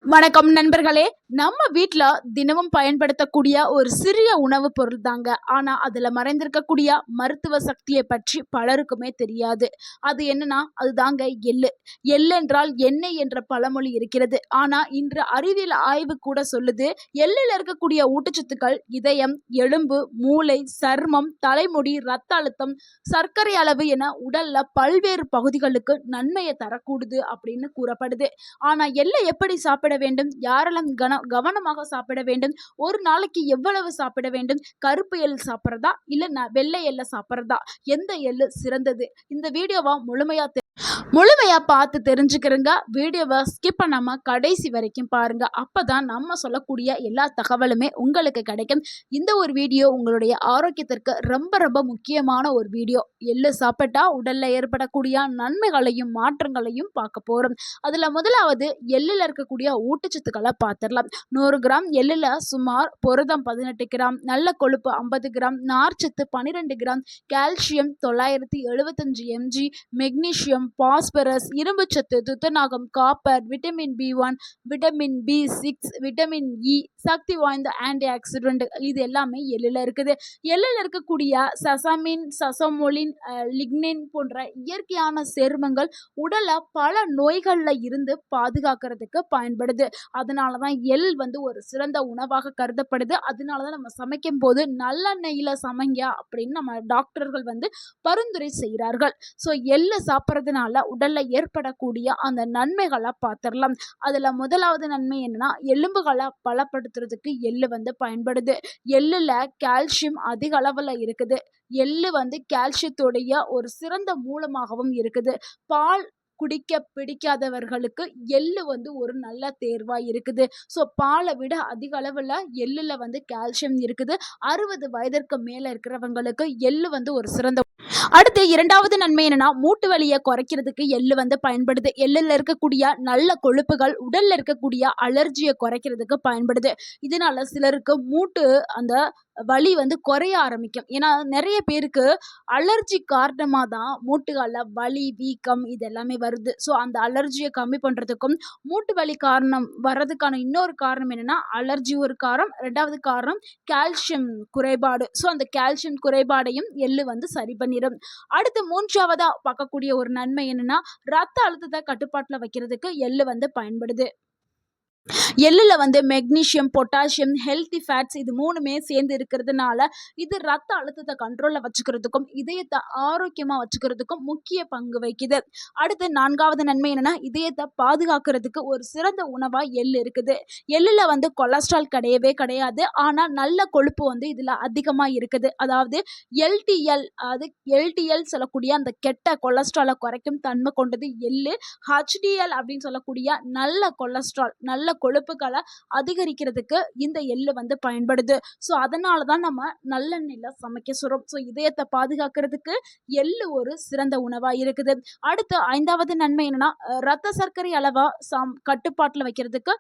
வணக்கம் நண்பர்களே. நம்ம வீட்ல தினமும் பயன்படுத்தக்கூடிய ஒரு சிறிய உணவு பொருள் தாங்க. ஆனா அதுல மறைந்திருக்கக்கூடிய மருத்துவ சக்தியை பற்றி பலருக்குமே தெரியாது. அது என்னன்னா அதுதாங்க எள்ளு. எள்ளு என்றால் எண்ணெய் என்ற பழமொழி இருக்கிறது. ஆனா இன்று அறிவியல் ஆய்வு கூட சொல்லுது, எள்ளுல இருக்கக்கூடிய ஊட்டச்சத்துக்கள் இதயம், எலும்பு, மூளை, சர்மம், தலைமுடி, ரத்த அழுத்தம், சர்க்கரை அளவு என உடல்ல பல்வேறு பகுதிகளுக்கு நன்மையை தரக்கூடுது அப்படின்னு கூறப்படுது. ஆனா எள்ளை எப்படி சாப்பிட வேண்டும், யாரெல்லாம் கவனமாக சாப்பிட வேண்டும், ஒரு நாளைக்கு எவ்வளவு சாப்பிட வேண்டும், கருப்பு எள் சாப்பிட்றதா இல்ல வெள்ளை எள்ள சாப்பிட்றதா, எந்த எள்ளு சிறந்தது, இந்த வீடியோவா முழுமையா பார்த்து தெரிஞ்சுக்கிறங்க. வீடியோவை ஸ்கிப் பண்ணாம கடைசி வரைக்கும் பாருங்க. அப்பதான் நம்ம சொல்லக்கூடிய எல்லா தகவலுமே உங்களுக்கு கிடைக்கும். இந்த ஒரு வீடியோ உங்களுடைய ஆரோக்கியத்திற்கு ரொம்ப ரொம்ப முக்கியமான ஒரு வீடியோ. எள்ளு சாப்பிட்டா உடல்ல ஏற்படக்கூடிய நன்மைகளையும் மாற்றங்களையும் பார்க்க போறோம். அதுல முதலாவது எள்ளுல இருக்கக்கூடிய ஊட்டச்சத்துக்களை பார்த்துடலாம். 100 கிராம் எள்ளுல சுமார் புரதம் 18 கிராம், நல்ல கொழுப்பு 50 கிராம், நார்ச்சத்து 12 gram, calcium 975 mg, magnesium, phosphorus, இரும்புச்சத்து, துத்தநாகம், copper, vitamin B1, vitamin B6, vitamin E, சக்தி வாய்ந்த ஆன்டி ஆக்சிடென்ட், இது எல்லாமே எள்ளுல இருக்குது. எள்ளுல இருக்கக்கூடிய சசமின், சசமோலின், லிக்னின் போன்ற இயற்கையான சேர்மங்கள் உடலை பல நோய்கள்ல இருந்து பாதுகாக்கிறதுக்கு பயன்படுது. அதனாலதான் எள் ஒரு சிறந்த உணவாக கருதப்படுது. அதனாலதான் நம்ம சமைக்கும் போது நல்லெண்ணெயில சமைங்க அப்படின்னு நம்ம டாக்டர்கள் பரிந்துரை செய்கிறார்கள். ஸோ எள்ளு சாப்பிட்றதுனால உடல்ல ஏற்படக்கூடிய அந்த நன்மைகளை பார்த்துடலாம். அதுல முதலாவது நன்மை என்னன்னா, எலும்புகளை பலப்படுத்துறதுக்கு எள்ளு பயன்படுது. எள்ளுல கால்சியம் அதிக அளவுல இருக்குது. எள்ளு கால்சியத்துடைய ஒரு சிறந்த மூலமாகவும் இருக்குது. பால் குடிக்க பிடிக்காதவர்களுக்கு எள்ளு ஒரு நல்ல தேர்வா இருக்குது. ஸோ பாலை விட அதிக அளவுல எள்ளுல கால்சியம் இருக்குது. 60 வயதிற்கு மேல இருக்கிறவங்களுக்கு எள்ளு ஒரு சிறந்த. அடுத்து இரண்டாவது நன்மை என்னன்னா, மூட்டு வலியை குறைக்கிறதுக்கு எள்ளு பயன்படுது. எள்ளுல இருக்கக்கூடிய நல்ல கொழுப்புகள் உடல்ல இருக்கக்கூடிய அலர்ஜியை குறைக்கிறதுக்கு பயன்படுது. இதனால சிலருக்கு மூட்டு அந்த வலி குறைய ஆரம்பிக்கும். ஏன்னா நிறைய பேருக்கு அலர்ஜி காரணமாக தான் மூட்டுகளில் வலி, வீக்கம் இது எல்லாமே வருது. ஸோ அந்த அலர்ஜியை கம்மி பண்ணுறதுக்கும் மூட்டு வலி காரணம் வர்றதுக்கான இன்னொரு காரணம் என்னன்னா, அலர்ஜி ஒரு காரணம், ரெண்டாவது காரணம் கால்சியம் குறைபாடு. ஸோ அந்த கால்சியம் குறைபாடையும் எள்ளு சரி பண்ணிடும். அடுத்து மூன்றாவதா பார்க்கக்கூடிய ஒரு நன்மை என்னன்னா, ரத்த அழுத்தத்தை கட்டுப்பாட்டில் வைக்கிறதுக்கு எள்ளு பயன்படுது. எள்ளுல மெக்னீசியம், பொட்டாசியம், ஹெல்த்தி ஃபேட்ஸ் இது மூணுமே சேர்ந்து இருக்கிறதுனால இது ரத்த அழுத்தத்தை கண்ட்ரோலில் வச்சுக்கிறதுக்கும் இதயத்தை ஆரோக்கியமாக வச்சுக்கிறதுக்கும் முக்கிய பங்கு வகிக்குது. அடுத்து நான்காவது நன்மை என்னன்னா, இதயத்தை பாதுகாக்கிறதுக்கு ஒரு சிறந்த உணவாக எள்ளு இருக்குது. எள்ளுல கொலஸ்ட்ரால் கிடையவே கிடையாது. ஆனால் நல்ல கொழுப்பு இதில் அதிகமாக இருக்குது. அதாவது எல்டிஎல், அது எல்டிஎல் சொல்லக்கூடிய அந்த கெட்ட கொலஸ்ட்ராலை குறைக்கும் தன்மை கொண்டது எள்ளு. ஹெச்டிஎல் அப்படின்னு சொல்லக்கூடிய நல்ல கொலஸ்ட்ரால், நல்ல கொழுப்புகளை அதிகரிக்கிறதுக்கு இந்த எள்ளு பயன்படுது. ஸோ அதனால தான் நம்ம நல்லெண்ணெயில சமைக்க சொல்றோம். ஸோ இதயத்தை பாதுகாக்கிறதுக்கு எள்ளு ஒரு சிறந்த உணவா இருக்குது. அடுத்து ஐந்தாவது நன்மை என்னன்னா, ரத்த சர்க்கரை அளவா கட்டுப்பாட்டில் வைக்கிறதுக்கு.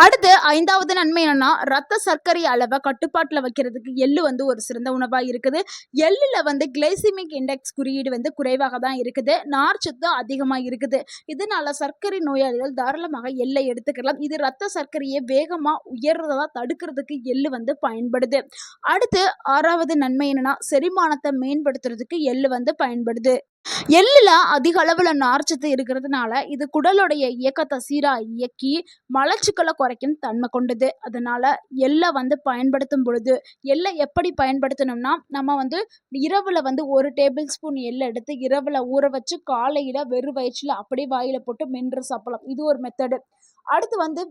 அடுத்து ஐந்தாவது நன்மை என்னன்னா, ரத்த சர்க்கரை அளவை கட்டுப்பாட்டில் வைக்கிறதுக்கு எள்ளு ஒரு சிறந்த உணவா இருக்குது. எள்ளுல கிளைசிமிக் இண்டெக்ஸ் குறியீடு குறைவாக தான் இருக்குது. நார்ச்சத்து அதிகமாக இருக்குது. இதனால சர்க்கரை நோயாளிகள் தாராளமாக எள்ளை எடுத்துக்கலாம். இது ரத்த சர்க்கரையை வேகமா உயர்றதா தடுக்கிறதுக்கு எள்ளு பயன்படுது. அடுத்து ஆறாவது நன்மை என்னன்னா, செரிமானத்தை மேம்படுத்துறதுக்கு எள்ளு பயன்படுது. எள்ளுல அதிக அளவுல நார்ச்சத்து இருக்கிறதுனால இது குடலுடைய இயக்கத்தை சீரா இயக்கி மலச்சிக்கலை குறைக்கும் தன்மை கொண்டது. அதனால எள்ளை பயன்படுத்தும் பொழுது எள்ளை எப்படி பயன்படுத்தணும்னா, நம்ம இரவுல 1 டேபிள் ஸ்பூன் எள்ளை எடுத்து இரவுல ஊற வச்சு காலையில வெறும் வயிற்றுல அப்படியே வாயில போட்டு மென்று சாப்பிடலாம். இது ஒரு மெத்தடு. அடுத்து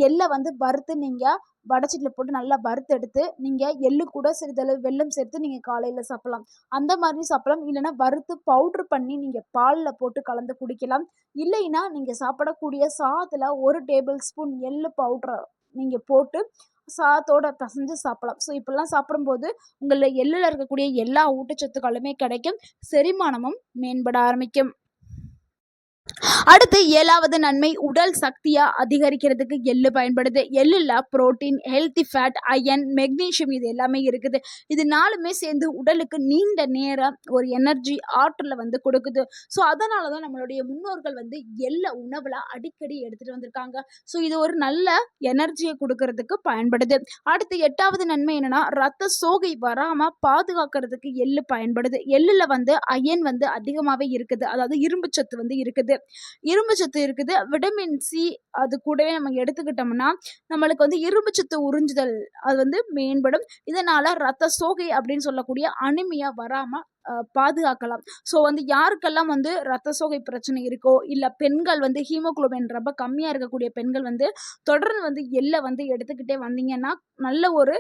எள்ளை வறுத்து நீங்கள் வடச்சட்டியில் போட்டு நல்லா வறுத்து எடுத்து நீங்கள் எள்ளு கூட சிறிதளவு வெல்லம் சேர்த்து நீங்கள் காலையில் சாப்பிடலாம். அந்த மாதிரி சாப்பிடலாம். இல்லைன்னா வறுத்து பவுட்ரு பண்ணி நீங்கள் பாலில் போட்டு கலந்து குடிக்கலாம். இல்லைன்னா நீங்கள் சாப்பிடக்கூடிய சாதத்தில் 1 டேபிள் ஸ்பூன் எள்ளு பவுட்ரை நீங்கள் போட்டு சாதத்தோட பிசைஞ்சு சாப்பிடலாம். ஸோ இப்படிலாம் சாப்பிடும்போது உங்களில் எள்ளில் இருக்கக்கூடிய எல்லா ஊட்டச்சத்துக்களுமே கிடைக்கும். செரிமானமும் மேம்பட ஆரம்பிக்கும். அடுத்து 7வது நன்மை உடல் சக்தியா அதிகரிக்கிறதுக்கு எள்ளு பயன்படுது. எள்ளுல protein, healthy fat, iron, magnesium இது எல்லாமே இருக்குது. இது 4மே சேர்ந்து உடலுக்கு நீண்ட நேரம் ஒரு எனர்ஜி, ஆற்றல வந்து கொடுக்குது. ஸோ அதனால தான் நம்மளுடைய முன்னோர்கள் வந்து எள்ள உணவுல அடிக்கடி எடுத்துட்டு வந்திருக்காங்க. ஸோ இது ஒரு நல்ல எனர்ஜிய குடுக்கறதுக்கு பயன்படுது. அடுத்து 8வது நன்மை என்னன்னா, ரத்த சோகை வராம பாதுகாக்கிறதுக்கு எள்ளு பயன்படுது. எள்ளுல வந்து அயர்ன் வந்து அதிகமாவே இருக்குது. அதாவது இரும்பு சத்து வந்து இருக்குது. இரும்பு சத்து இருக்குது. விட்டமின் சி அது கூடவே நம்ம எடுத்துக்கிட்டோம்னா, நம்மளுக்கு வந்து இரும்பு சத்து உறிஞ்சுதல் அது வந்து மேம்படும். இதனால ரத்த சோகை அப்படின்னு சொல்லக்கூடிய அனிமியா வராம பாதுகாக்கலாம். ஸோ வந்து யாருக்கெல்லாம் வந்து ரத்த சோகை பிரச்சனை இருக்கோ, இல்ல பெண்கள் வந்து ஹீமோகுளோபின் ரொம்ப கம்மியா இருக்கக்கூடிய பெண்கள் வந்து தொடர்ந்து வந்து எள்ள வந்து எடுத்துக்கிட்டே வந்தீங்கன்னா, நல்ல ஒரு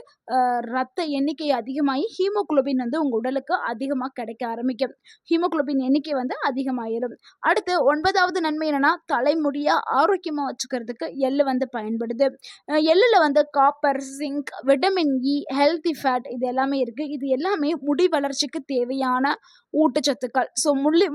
ரத்த எண்ணிக்கை அதிகமாகி ஹீமோகுளோபின் வந்து உங்க உடலுக்கு அதிகமா கிடைக்க ஆரம்பிக்கும். ஹீமோகுளோபின் எண்ணிக்கை வந்து அதிகமாயிரும். அடுத்து 9வது நன்மை என்னன்னா, தலைமுடிய ஆரோக்கியமா வச்சுக்கிறதுக்கு எள்ளு வந்து பயன்படுது. எள்ளுல வந்து copper, zinc, vitamin E, healthy fat இது எல்லாமே இருக்கு. இது எல்லாமே முடி வளர்ச்சிக்கு தேவையான ஊட்டச்சத்துக்கள். ஸோ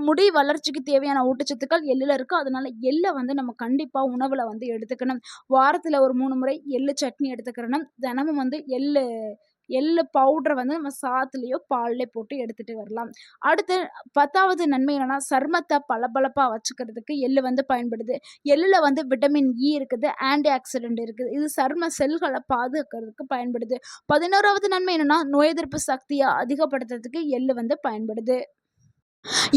முடி வளர்ச்சிக்கு தேவையான ஊட்டச்சத்துக்கள் எள்ளுல இருக்கு. அதனால எள்ள வந்து நம்ம கண்டிப்பா உணவுல வந்து எடுத்துக்கணும். வாரத்துல ஒரு 3 முறை எள்ளு சட்னி எடுத்துக்கிறணும். தினமும் வந்து எள்ளு பவுடர வந்து நம்ம சாதத்துலயோ, பால்லயோ போட்டு எடுத்துட்டு வரலாம். அடுத்து 10வது நன்மை என்னன்னா, சருமத்த பளபளப்பா வச்சுக்கிறதுக்கு எள்ளு வந்து பயன்படுது. எள்ளுல வந்து விட்டமின் இ இருக்குது, ஆன்டி ஆக்ஸிடென்ட் இருக்குது. இது சரும செல்கள பாதுகாக்கிறதுக்கு பயன்படுது. 11வது நன்மை என்னன்னா, நோய் எதிர்ப்பு சக்திய அதிகப்படுத்துறதுக்கு எள்ளு வந்து பயன்படுது.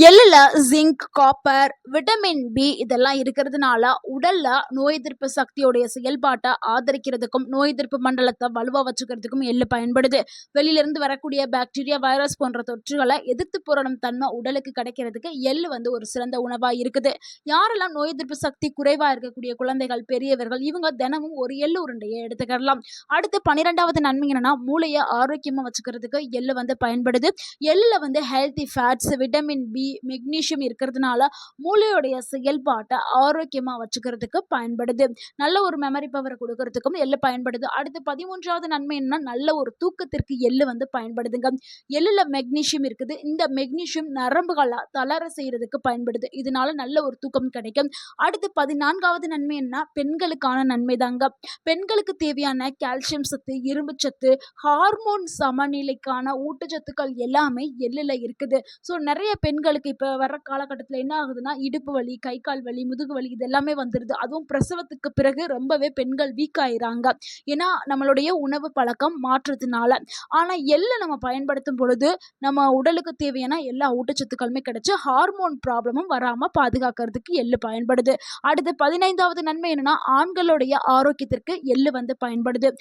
எள்ளுல ஜிங்க், காப்பர், விட்டமின் பி இதெல்லாம் இருக்கிறதுனால உடல்ல நோய் எதிர்ப்பு சக்தியோடைய செயல்பாட்டை ஆதரிக்கிறதுக்கும் நோய் எதிர்ப்பு மண்டலத்தை வலுவா வச்சுக்கிறதுக்கும் எள்ளு பயன்படுது. வெளியிலிருந்து வரக்கூடிய பாக்டீரியா, வைரஸ் போன்ற தொற்றுகளை எதிர்த்து போராடும் தன்மை உடலுக்கு கிடைக்கிறதுக்கு எள்ளு வந்து ஒரு சிறந்த உணவா இருக்குது. யாரெல்லாம் நோய் எதிர்ப்பு சக்தி குறைவா இருக்கக்கூடிய குழந்தைகள், பெரியவர்கள் இவங்க தினமும் ஒரு எள்ளு உருண்டையை எடுத்துக்கலாம். அடுத்து 12வது நன்மை என்னன்னா, மூளையை ஆரோக்கியமா வச்சுக்கிறதுக்கு எள்ளு வந்து பயன்படுது. எள்ளுல வந்து healthy fats, vitamin B, magnesium இருக்கிறதுனால மூளையோடைய செயல்பாட்டை ஆரோக்கியமா வச்சுக்கிறதுக்கு பயன்படுது. நல்ல ஒரு மெமரி பவர் கொடுக்கறதுக்கும் எள்ளு பயன்படுது. அடுத்து 13வது நன்மை என்னன்னா, நல்ல ஒரு தூக்கத்திற்கு எள்ளு வந்து பயன்படுதுங்க. எள்ளுல மெக்னீசியம் இருக்குது. இந்த மெக்னீசியம் நரம்புகளை தளர செய்யறதுக்கு பயன்படுது. இதனால நல்ல ஒரு தூக்கம் கிடைக்கும். அடுத்து 14வது நன்மை என்ன, பெண்களுக்கான நன்மை தாங்க. பெண்களுக்கு தேவையான கால்சியம் சத்து, இரும்பு சத்து, ஹார்மோன் சமநிலைக்கான ஊட்டச்சத்துக்கள் எல்லாமே எள்ளுல இருக்குது. ஸோ நிறைய பெண்களுக்கு இப்போ வர்ற காலகட்டத்தில் என்ன ஆகுதுன்னா, இடுப்பு வலி, கை கால் வலி, முதுகு வலி இது எல்லாமே வந்துடுது. அதுவும் பிரசவத்துக்கு பிறகு ரொம்பவே பெண்கள் வீக் ஆயிறாங்க. ஏன்னா நம்மளுடைய உணவு பழக்கம் மாற்றத்தினால. ஆனால் எள்ளை நம்ம பயன்படுத்தும் பொழுது நம்ம உடலுக்கு தேவையான எல்லா ஊட்டச்சத்துக்களுமே கிடைச்சு ஹார்மோன் ப்ராப்ளமும் வராமல் பாதுகாக்கிறதுக்கு எள்ளு பயன்படுது. அடுத்து 15வது நன்மை என்னன்னா, ஆண்களுடைய ஆரோக்கியத்திற்கு எள்ளு வந்து பயன்படுது.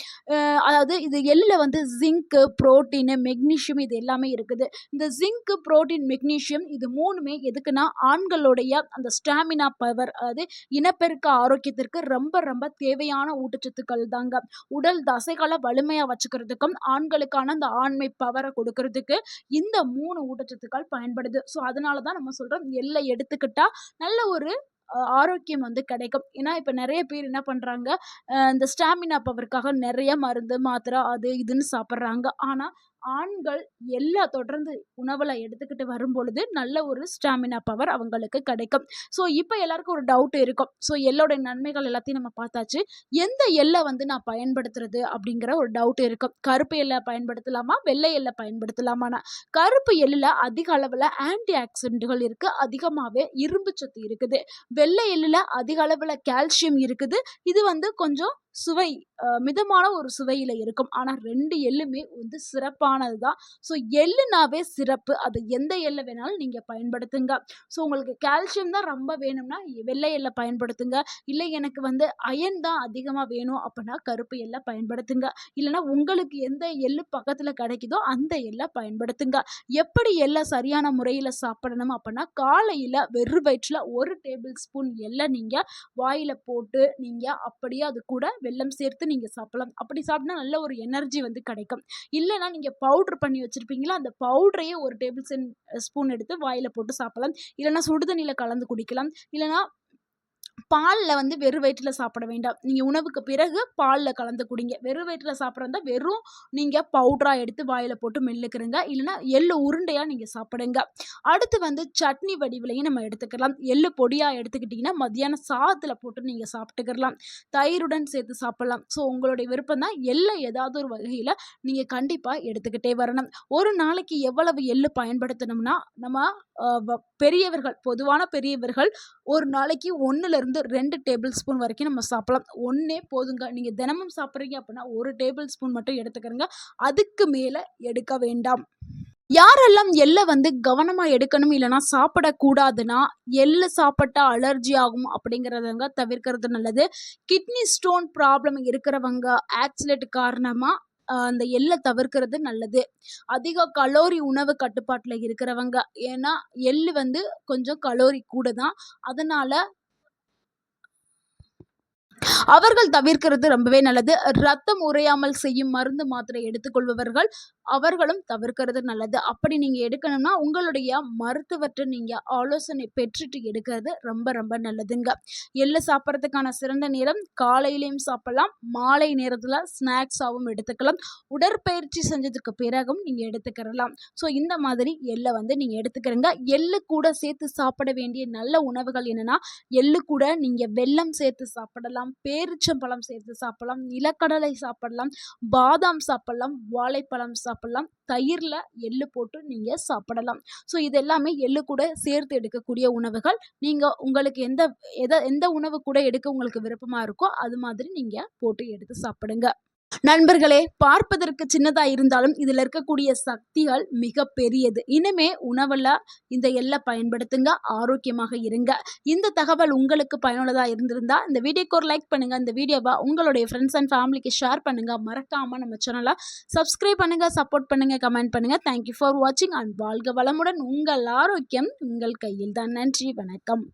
அதாவது இது எள்ளுல வந்து ஜிங்க்கு, புரோட்டீனு, மெக்னீசியம் இது எல்லாமே இருக்குது. இந்த ஜிங்க்கு, புரோட்டீன், மெக்னீசியம் இது 3மே எதுக்குன்னா, ஆண்களுடைய அந்த ஸ்டாமினா பவர் அதாவது இனப்பெருக்க ஆரோக்கியத்திற்கு ரொம்ப ரொம்ப தேவையான ஊட்டச்சத்துக்கள் தாங்க. உடல் தசைகளை வலிமையா வச்சுக்கிறதுக்கும் ஆண்களுக்கான அந்த ஆண்மை பவரை கொடுக்கறதுக்கு இந்த 3 ஊட்டச்சத்துக்கள் பயன்படுது. ஸோ அதனால தான் நம்ம சொல்றோம் எள்ளை எடுத்துக்கிட்டா நல்ல ஒரு ஆரோக்கியம் வந்து கிடைக்கும். ஏன்னா இப்ப நிறைய பேர் என்ன பண்றாங்க, இந்த ஸ்டாமினா பவருக்காக நிறைய மருந்து, மாத்திரை அது இதுன்னு சாப்பிட்றாங்க. ஆனா ஆண்கள் எல்லா தொடர்ந்து உணவுல எடுத்துக்கிட்டு வரும்பொழுது நல்ல ஒரு ஸ்டாமினா பவர் அவங்களுக்கு கிடைக்கும். ஸோ இப்போ எல்லாருக்கும் ஒரு டவுட் இருக்கும். ஸோ எள்ளோட நன்மைகள் எல்லாத்தையும் நம்ம பார்த்தாச்சு. எந்த எள்ளை வந்து நான் பயன்படுத்துறது அப்படிங்கிற ஒரு டவுட் இருக்கும். கருப்பு எள்ளை பயன்படுத்தலாமா, வெள்ளை எள்ளை பயன்படுத்தலாமான்னா, கருப்பு எள்ளுல அதிக அளவுல ஆன்டி ஆக்சிடென்ட்கள் இருக்கு, அதிகமாவே இரும்பு சத்து இருக்குது. வெள்ளை எள்ளுல அதிக அளவுல கால்சியம் இருக்குது. இது வந்து கொஞ்சம் சுவை மிதமான ஒரு சுவையில இருக்கும். ஆனா 2 எள்ளுமே வந்து சிறப்பானது தான். ஸோ எள்ளுனாவே சிறப்பு. அது எந்த எள்ளை வேணாலும் நீங்க பயன்படுத்துங்க. ஸோ உங்களுக்கு கால்சியம் தான் ரொம்ப வேணும்னா வெள்ளை எள்ளை பயன்படுத்துங்க. இல்லை எனக்கு வந்து அயன் தான் அதிகமா வேணும் அப்படின்னா கருப்பு எள்ளை பயன்படுத்துங்க. இல்லைன்னா உங்களுக்கு எந்த எள்ளு பக்கத்துல கிடைக்குதோ அந்த எள்ளை பயன்படுத்துங்க. எப்படி எள்ளை சரியான முறையில சாப்பிடணும் அப்படின்னா, காலையில வெறும் வயிற்றுல 1 டேபிள் ஸ்பூன் எள்ளை நீங்க வாயில போட்டு நீங்க அப்படியே அது கூட வெல்லம் சேர்த்து நீங்க சாப்பிடலாம். அப்படி சாப்பிட்டா நல்ல ஒரு எனர்ஜி வந்து கிடைக்கும். இல்லைன்னா நீங்க பவுடர் பண்ணி வச்சிருப்பீங்களா, அந்த பவுடரையே 1 டேபிள் ஸ்பூன் எடுத்து வாயில போட்டு சாப்பிடலாம். இல்லைன்னா சுடுதண்ணில கலந்து குடிக்கலாம். இல்லைன்னா பால்ல வந்து வெறும் வயிற்றுல சாப்பிட வேண்டாம். நீங்க உணவுக்கு பிறகு பால்ல கலந்து குடிங்க. வெறும் வயிற்றுல சாப்பிடுறதா வெறும் நீங்க பவுடரா எடுத்து வாயில போட்டு மெல்லுக்கிறங்க. இல்லன்னா எள்ளு உருண்டையா நீங்க சாப்பிடுங்க. அடுத்து வந்து சட்னி வடிவிலயும் நம்ம எடுத்துக்கலாம். எள்ளு பொடியா எடுத்துக்கிட்டீங்கன்னா, மத்தியானம் சாதத்துல போட்டு நீங்க சாப்பிட்டுக்கிறலாம். தயிருடன் சேர்த்து சாப்பிடலாம். ஸோ உங்களுடைய விருப்பம் தான். எள்ள ஏதாவது ஒரு வகையில நீங்க கண்டிப்பா எடுத்துக்கிட்டே வரணும். ஒரு நாளைக்கு எவ்வளவு எள்ளு பயன்படுத்தணும்னா, நம்ம அ வ பெரியவர்கள் பொதுவான பெரியவர்கள் ஒரு நாளைக்கு 1லிருந்து 2 டேபிள் ஸ்பூன் வரைக்கும் நம்ம சாப்பிடலாம். 1 போதுங்க. நீங்க தினமும் சாப்பிடுறீங்க அப்படின்னா 1 டேபிள் ஸ்பூன் மட்டும் எடுத்துக்கிறங்க. அதுக்கு மேல எடுக்க வேண்டாம். யாரெல்லாம் எள்ள வந்து கவனமா எடுக்கணும் இல்லன்னா சாப்பிடக்கூடாதுன்னா, எள்ளு சாப்பிட்டா அலர்ஜி ஆகும் அப்படிங்கிறவங்க தவிர்க்கிறது நல்லது. கிட்னி ஸ்டோன் ப்ராப்ளம் இருக்கிறவங்க, ஆக்ஸிலேட் காரணமா அந்த எள்ள தவிர்க்கிறது நல்லது. அதிக கலோரி உணவு கட்டுப்பாட்டுல இருக்கிறவங்க, ஏன்னா எள்ளு வந்து கொஞ்சம் கலோரி கூட தான். அதனால அவர்கள் தவிர்க்கிறது ரொம்பவே நல்லது. ரத்தம் உறையாமல் செய்யும் மருந்து, மாத்திரை எடுத்துக்கொள்பவர்கள் அவர்களும் தவிர்க்கிறது நல்லது. அப்படி நீங்க எடுக்கணும்னா, உங்களுடைய மருத்துவர்ட்ட நீங்க ஆலோசனை பெற்றுட்டு எடுக்கிறது ரொம்ப ரொம்ப நல்லதுங்க. எள்ளு சாப்பிடுறதுக்கான சிறந்த நேரம் காலையிலயும் சாப்பிடலாம், மாலை நேரத்துல ஸ்நாக்ஸாவும் எடுத்துக்கலாம். உடற்பயிற்சி செஞ்சதுக்கு பிறகும் நீங்க எடுத்துக்கிறலாம். ஸோ இந்த மாதிரி எள்ள வந்து நீங்க எடுத்துக்கிறங்க. எள்ளு கூட சேர்த்து சாப்பிட வேண்டிய நல்ல உணவுகள் என்னன்னா, எள்ளு கூட நீங்க வெல்லம் சேர்த்து சாப்பிடலாம், பேரிச்சம்பழம் சேர்த்து சாப்பிடலாம், நிலக்கடலை சாப்பிடலாம், பாதாம் சாப்பிடலாம், வாழைப்பழம் சாப்பிடலாம், தயிர்ல எள்ளு போட்டு நீங்க சாப்பிடலாம். ஸோ இது எல்லாமே எள்ளு கூட சேர்த்து எடுக்கக்கூடிய உணவுகள். நீங்க உங்களுக்கு எந்த உணவு கூட எடுக்க உங்களுக்கு விருப்பமா இருக்கோ, அது மாதிரி நீங்க போட்டு எடுத்து சாப்பிடுங்க. நண்பர்களே, பார்ப்பதற்கு சின்னதா இருந்தாலும் இதில இருக்கக்கூடிய சக்திகள் மிக பெரியது. இனிமே உணவுல இந்த எள்ள பயன்படுத்துங்க. ஆரோக்கியமாக இருங்க. இந்த தகவல் உங்களுக்கு பயனுள்ளதா இருந்திருந்தா, இந்த வீடியோக்கு ஒரு லைக் பண்ணுங்க. இந்த வீடியோவ உங்களுடைய ஃப்ரெண்ட்ஸ் அண்ட் ஃபேமிலிக்கு ஷேர் பண்ணுங்க. மறக்காம நம்ம சேனல சப்ஸ்கிரைப் பண்ணுங்க, சப்போர்ட் பண்ணுங்க, கமெண்ட் பண்ணுங்க. தேங்க் யூ ஃபார் வாட்சிங் அண்ட் வாழ்க வளமுடன். உங்கள் ஆரோக்கியம் உங்கள் கையில் தான். நன்றி, வணக்கம்.